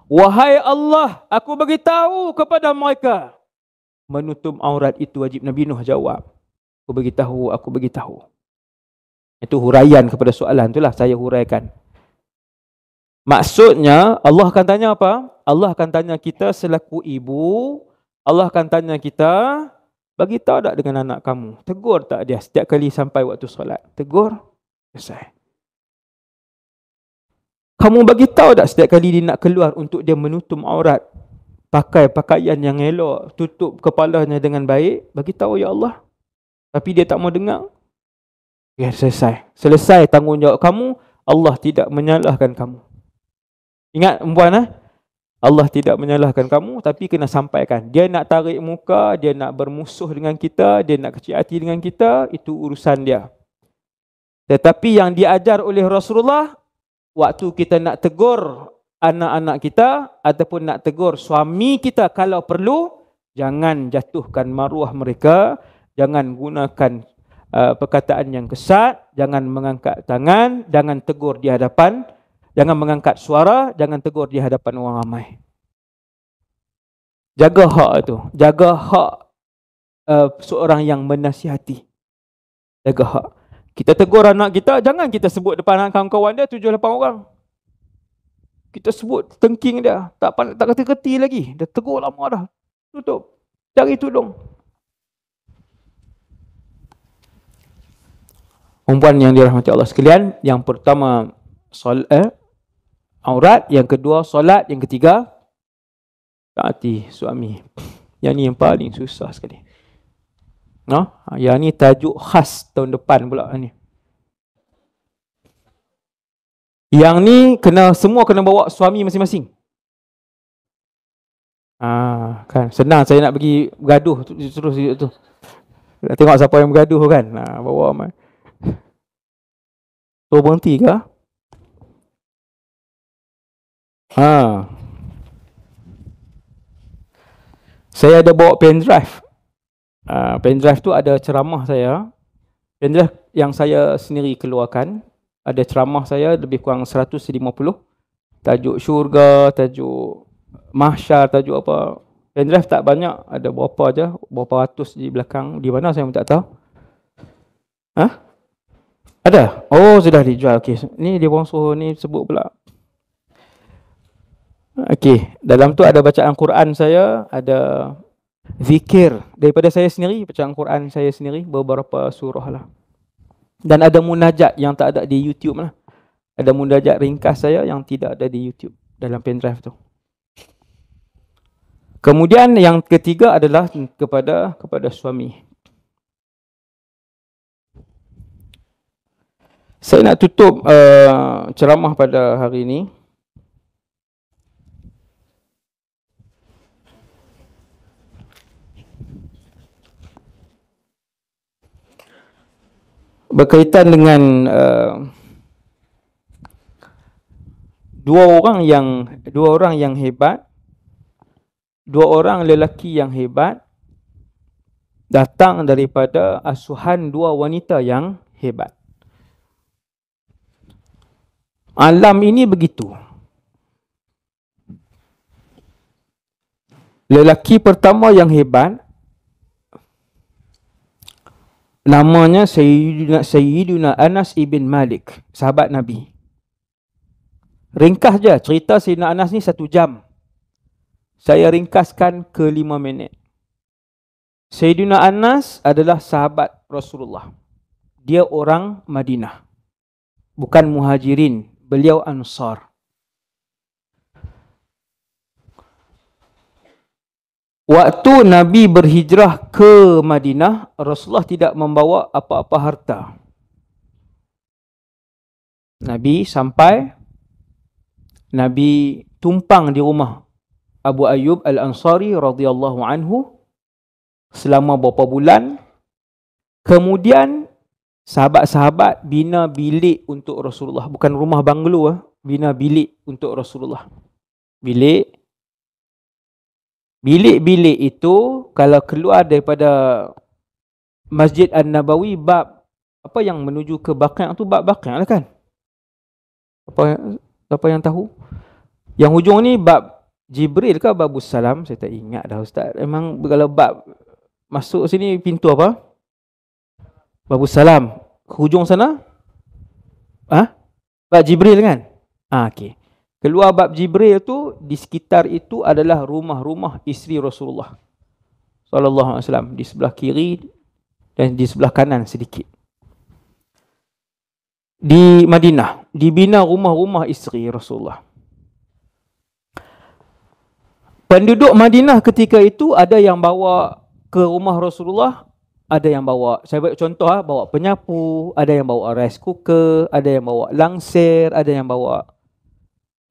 Wahai Allah, aku beritahu kepada mereka menutup aurat itu wajib." Nabi Nuh jawab, aku beritahu. Itu huraian kepada soalan itulah, saya huraikan. Maksudnya Allah akan tanya apa? Allah akan tanya kita selaku ibu, Allah akan tanya kita, bagi tahu tak dengan anak kamu? Tegur tak dia setiap kali sampai waktu solat? Tegur, selesai. Kamu bagi tahu tak setiap kali dia nak keluar untuk dia menutup aurat? pakai pakaian yang elok, tutup kepalanya dengan baik, bagi tahu ya Allah. Tapi dia tak mau dengar. Ya, selesai tanggungjawab kamu, Allah tidak menyalahkan kamu. Ingat perempuan, Allah tidak menyalahkan kamu, tapi kena sampaikan. Dia nak tarik muka, dia nak bermusuh dengan kita, dia nak kecil hati dengan kita, itu urusan dia. Tetapi yang diajar oleh Rasulullah, waktu kita nak tegur anak-anak kita ataupun nak tegur suami kita kalau perlu, jangan jatuhkan maruah mereka, jangan gunakan perkataan yang kesat, jangan mengangkat tangan, jangan tegur di hadapan, jangan mengangkat suara, jangan tegur di hadapan orang ramai. Jaga hak itu, jaga hak seorang yang menasihati. Jaga hak. Kita tegur anak kita, jangan kita sebut depan kawan-kawan dia 7-8 orang. Kita sebut tengking dia, tak kerti-kerti lagi. Dah tegur lama dah. Tutup. Cari tudung. Perempuan yang dirahmati Allah sekalian, yang pertama aurat, yang kedua solat, yang ketiga taati suami. Yang ni yang paling susah sekali. Yang ni tajuk khas tahun depan pula ni. Yang ni semua kena bawa suami masing-masing. Kan senang saya nak pergi bergaduh terus tu. Nak tengok siapa yang bergaduh kan. Bawa mai. Tu berhenti ke? Saya ada bawa pen drive. Pen drive tu ada ceramah saya. Pen drive yang saya sendiri keluarkan. Ada ceramah saya lebih kurang 150. Tajuk syurga, tajuk mahsyar, tajuk apa. Pen drive tak banyak, ada berapa aja, berapa ratus di belakang. Di mana saya pun tak tahu. Ada? Oh, sudah dijual. Okey, ni dia orang suruh ni sebut pula. Okey, dalam tu ada bacaan Quran saya, ada zikir daripada saya sendiri, bacaan Quran saya sendiri, beberapa surah lah. Dan ada munajat yang tak ada di YouTube lah. Ada munajat ringkas saya yang tidak ada di YouTube dalam pen drive tu. Kemudian yang ketiga adalah kepada suami. Saya nak tutup ceramah pada hari ini. Berkaitan dengan dua orang yang hebat, dua orang lelaki yang hebat datang daripada asuhan dua wanita yang hebat. Alam ini begitu. Lelaki pertama yang hebat namanya Sayyiduna Anas ibn Malik, sahabat Nabi. Ringkas je, cerita Sayyidina Anas ni 1 jam. Saya ringkaskan ke 5 minit. Sayyidina Anas adalah sahabat Rasulullah. Dia orang Madinah. Bukan Muhajirin, beliau Ansar. Waktu Nabi berhijrah ke Madinah, Rasulullah tidak membawa apa-apa harta. Nabi sampai, Nabi tumpang di rumah Abu Ayyub Al-Ansari radhiyallahu anhu selama beberapa bulan. Kemudian sahabat-sahabat bina bilik untuk Rasulullah. Bukan rumah banglo, bina bilik untuk Rasulullah. Bilik-bilik itu kalau keluar daripada Masjid An-Nabawi, bab apa yang menuju ke Baqi' tu, bab Baqi' lah kan? Apa yang tahu? Yang hujung ni bab Jibril ke Babus Salam? Saya tak ingat dah Ustaz. Memang kalau bab masuk sini pintu apa? Babus Salam. Hujung sana? Bab Jibril kan? Okey. Keluar bab Jibril tu, di sekitar itu adalah rumah-rumah isteri Rasulullah sallallahu alaihi wasallam, di sebelah kiri dan di sebelah kanan sedikit. Di Madinah dibina rumah-rumah isteri Rasulullah. Penduduk Madinah ketika itu ada yang bawa ke rumah Rasulullah, ada yang bawa, saya bagi contoh, bawa penyapu, ada yang bawa rice cooker, ada yang bawa langsir, ada yang bawa,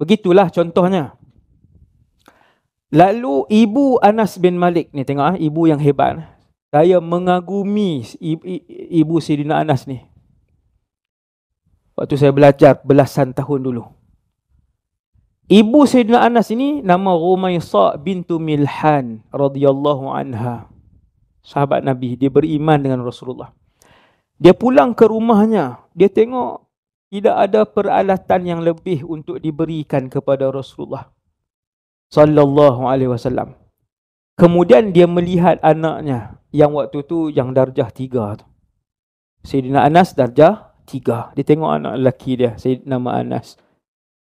begitulah contohnya. Lalu ibu Anas bin Malik ni, tengok ibu yang hebat. Saya mengagumi ibu Sayyidina Anas ni. Waktu saya belajar belasan tahun dulu. Ibu Sayyidina Anas ini nama Rumaysah bintu Milhan radhiyallahu anha. Sahabat Nabi, dia beriman dengan Rasulullah. Dia pulang ke rumahnya, dia tengok tidak ada peralatan yang lebih untuk diberikan kepada Rasulullah sallallahu alaihi wasallam. Kemudian dia melihat anaknya yang waktu tu yang darjah 3 tu. Sayyidina Anas darjah 3. Dia tengok anak lelaki dia, nama Anas.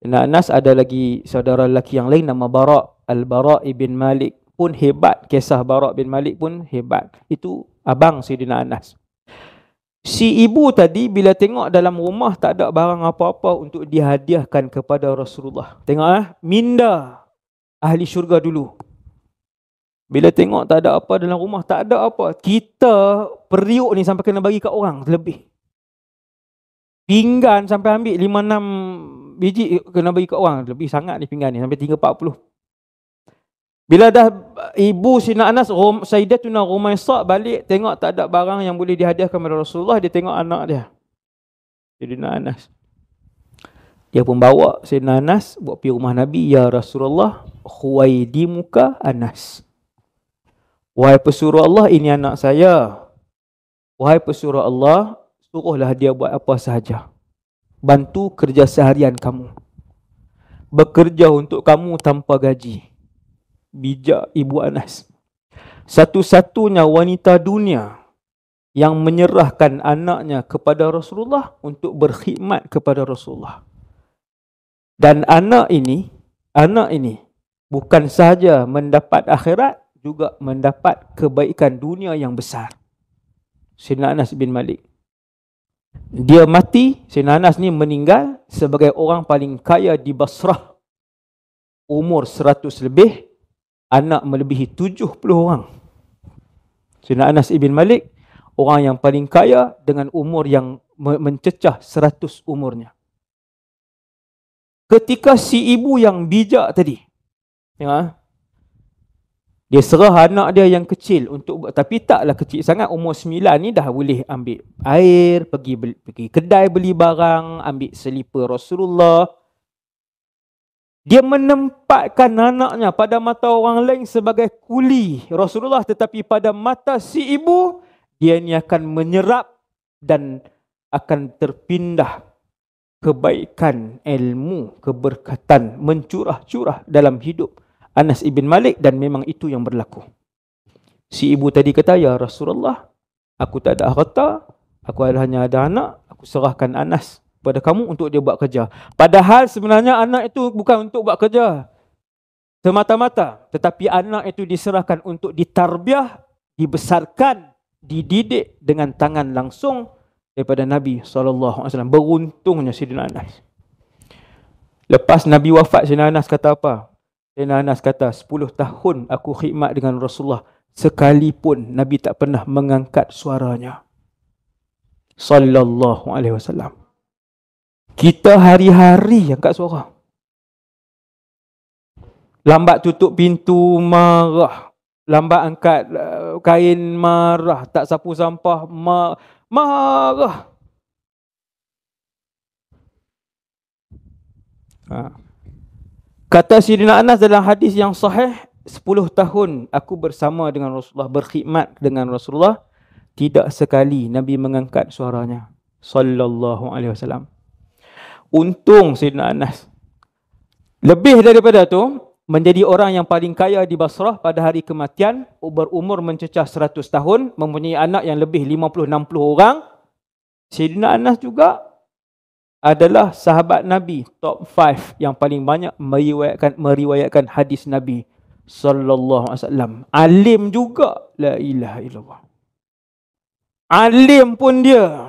Sayyidina Anas ada lagi saudara lelaki yang lain nama Bara', Al-Bara' ibn Malik pun hebat. Kisah Bara' bin Malik pun hebat. Itu abang Sayyidina Anas. Si ibu tadi bila tengok dalam rumah tak ada barang apa-apa untuk dihadiahkan kepada Rasulullah. Tengok minda ahli syurga dulu. Bila tengok tak ada apa dalam rumah, tak ada apa. Kita periuk ni sampai kena bagi kat orang lebih. Pinggan sampai ambil 5-6 biji kena bagi kat orang. Lebih sangat ni pinggan ni, sampai 3-40. Bila dah ibu Sayyidina Anas, Sayyidatuna Rumaysah balik, tengok tak ada barang yang boleh dihadiahkan kepada Rasulullah, dia tengok anak dia, Sayyidina Anas. Dia pun bawa Sayyidina Anas buat pergi rumah Nabi. Ya Rasulullah, khuwaidimuka Anas. Wahai pesuruh Allah, ini anak saya. Wahai pesuruh Allah, suruhlah dia buat apa sahaja. Bantu kerja seharian kamu. Bekerja untuk kamu tanpa gaji. Bijak ibu Anas. Satu-satunya wanita dunia yang menyerahkan anaknya kepada Rasulullah untuk berkhidmat kepada Rasulullah. Dan anak ini bukan sahaja mendapat akhirat, juga mendapat kebaikan dunia yang besar. Sayyidina Anas bin Malik. Dia mati, Sayyidina Anas ni meninggal sebagai orang paling kaya di Basrah. Umur 100 lebih, anak melebihi 70 orang. Sayyidina Anas bin Malik, orang yang paling kaya dengan umur yang mencecah 100 umurnya. Ketika si ibu yang bijak tadi, tengok, dia serah anak dia yang kecil untuk, tapi taklah kecil sangat, umur 9 ni dah boleh ambil air, pergi kedai beli barang, ambil selipar Rasulullah. Dia menempatkan anaknya pada mata orang lain sebagai kuli Rasulullah, tetapi pada mata si ibu, dia ni akan menyerap dan akan terpindah kebaikan, ilmu, keberkatan mencurah-curah dalam hidup Anas ibn Malik, dan memang itu yang berlaku. Si ibu tadi kata, ya Rasulullah, aku tak ada harta, aku hanya ada anak, aku serahkan Anas kepada kamu untuk dia buat kerja. Padahal sebenarnya anak itu bukan untuk buat kerja semata-mata, tetapi anak itu diserahkan untuk ditarbiah, dibesarkan, dididik dengan tangan langsung daripada Nabi SAW. Beruntungnya Sayyidina Anas. Lepas Nabi wafat, Sayyidina Anas kata apa? Sayyidina Anas kata, 10 tahun aku khidmat dengan Rasulullah, sekalipun Nabi tak pernah mengangkat suaranya. Sallallahu alaihi wasallam. Kita hari-hari angkat suara. Lambat tutup pintu, marah. Lambat angkat kain, marah. Tak sapu sampah, marah. Kata Sayyidina Anas dalam hadis yang sahih, 10 tahun aku bersama dengan Rasulullah, berkhidmat dengan Rasulullah, tidak sekali Nabi mengangkat suaranya. Sallallahu alaihi wasallam. Untung Sayyidina Anas. Lebih daripada tu, menjadi orang yang paling kaya di Basrah pada hari kematian, berumur mencecah 100 tahun, mempunyai anak yang lebih 50-60 orang. Sayyidina Anas juga adalah sahabat Nabi top 5 yang paling banyak meriwayatkan hadis Nabi sallallahu alaihi wasallam. Alim juga, la ilaha illallah. Alim pun dia.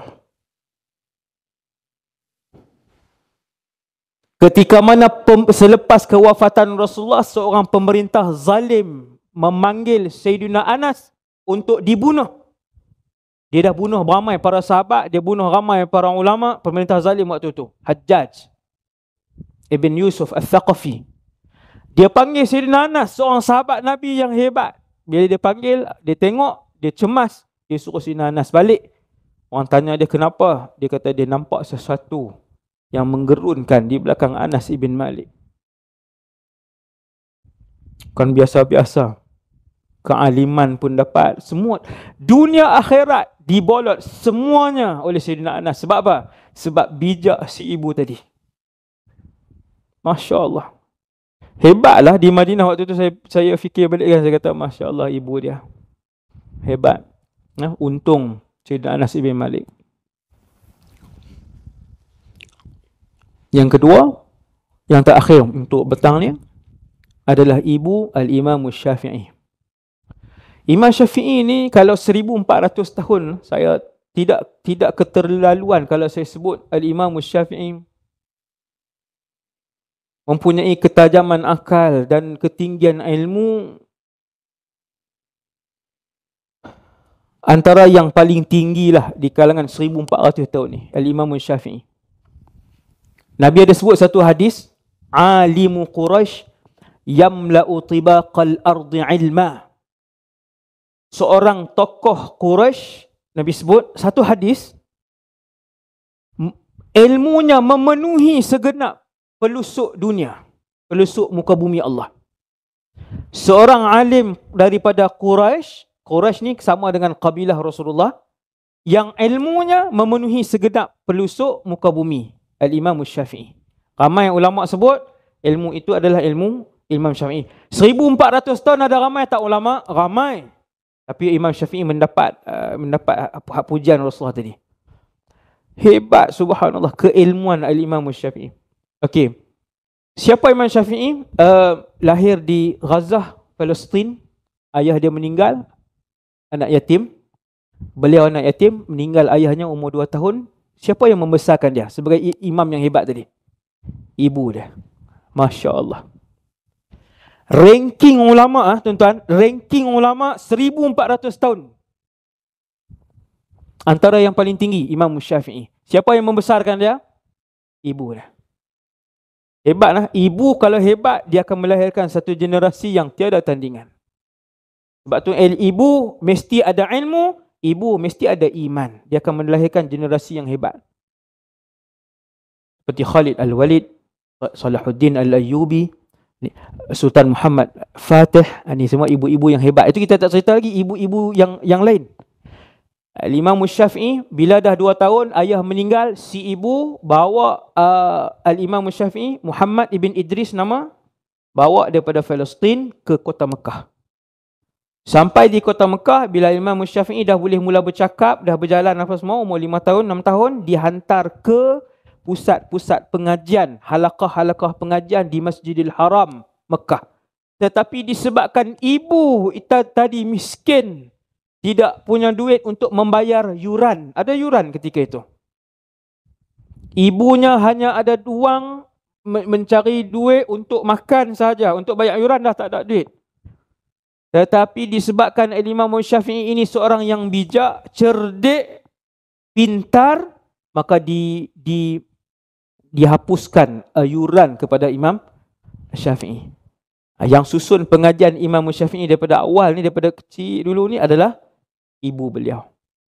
Ketika mana selepas kewafatan Rasulullah, seorang pemerintah zalim memanggil Sayyidina Anas untuk dibunuh. Dia dah bunuh ramai para sahabat, dia bunuh ramai para ulama, pemerintah zalim waktu itu, Hajjaj Ibn Yusuf Al-Thaqafi. Dia panggil Sayyidina Anas, seorang sahabat Nabi yang hebat. Bila dia panggil, dia tengok, dia cemas, dia suruh Sayyidina Anas balik. Orang tanya dia kenapa? Dia kata dia nampak sesuatu yang menggerunkan di belakang Anas ibn Malik. Kan biasa-biasa. Kealiman pun dapat. Semua. Dunia akhirat dibolot semuanya oleh Sayyidina Anas. Sebab apa? Sebab bijak si ibu tadi. Masya Allah. Hebatlah di Madinah waktu itu saya fikir balik kan. Saya kata Masya Allah ibu dia. Hebat. Untung Sayyidina Anas ibn Malik. Yang kedua, yang terakhir untuk petang ni adalah ibu Al-Imam Syafi'i. Imam Syafi'i ni kalau 1400 tahun, saya tidak keterlaluan kalau saya sebut Al-Imam Syafi'i mempunyai ketajaman akal dan ketinggian ilmu antara yang paling tinggi lah di kalangan 1400 tahun ni, Al-Imam Syafi'i. Nabi ada sebut satu hadis, alimu Quraisy yamla'u tibaqal ardi ilma. Seorang tokoh Quraisy, Nabi sebut satu hadis, ilmunya memenuhi segenap pelusuk dunia, pelusuk muka bumi Allah. Seorang alim daripada Quraisy, Quraisy ni sama dengan kabilah Rasulullah, yang ilmunya memenuhi segenap pelusuk muka bumi, Al-Imam Syafi'i. Ramai ulama sebut ilmu itu adalah ilmu Imam Syafi'i. 1400 tahun ada ramai tak ulama? Ramai. Tapi Imam Syafi'i mendapat hak pujian Rasulullah tadi. Hebat, subhanallah, keilmuan Al-Imam Syafi'i. Okey. Siapa Imam Syafi'i? Lahir di Gaza, Palestin. Ayah dia meninggal, anak yatim. Beliau anak yatim, meninggal ayahnya umur 2 tahun. Siapa yang membesarkan dia sebagai imam yang hebat tadi? Ibu dia. Masya Allah. Ranking ulama, tuan-tuan, ranking ulama 1400 tahun. Antara yang paling tinggi, Imam Syafi'i. Siapa yang membesarkan dia? Ibu dia. Hebatlah. Ibu kalau hebat, dia akan melahirkan satu generasi yang tiada tandingan. Sebab tu ibu mesti ada ilmu, ibu mesti ada iman. Dia akan melahirkan generasi yang hebat. Seperti Khalid Al-Walid, Salahuddin Al-Ayyubi, Sultan Muhammad Fatih. Ini semua ibu-ibu yang hebat. Itu kita tak cerita lagi ibu-ibu yang lain. Imam Syafi'i bila dah 2 tahun ayah meninggal, si ibu bawa Al-Imam Syafi'i, Muhammad ibn Idris nama, bawa daripada Palestin ke kota Mekah. Sampai di kota Mekah, bila Imam Syafi'i dah boleh mula bercakap, dah berjalan apa semua, umur 5 tahun, 6 tahun, dihantar ke pusat-pusat pengajian, halaqah-halaqah pengajian di Masjidil Haram, Mekah. Tetapi disebabkan ibu tadi miskin, tidak punya duit untuk membayar yuran. Ada yuran ketika itu. Ibunya hanya ada wang mencari duit untuk makan saja, untuk bayar yuran dah tak ada duit. Tetapi disebabkan Imam Syafi'i ini seorang yang bijak, cerdik, pintar, maka dihapuskan yuran kepada Imam Syafi'i. Yang susun pengajian Imam Syafi'i daripada awal ni, daripada kecil dulu ni adalah ibu beliau.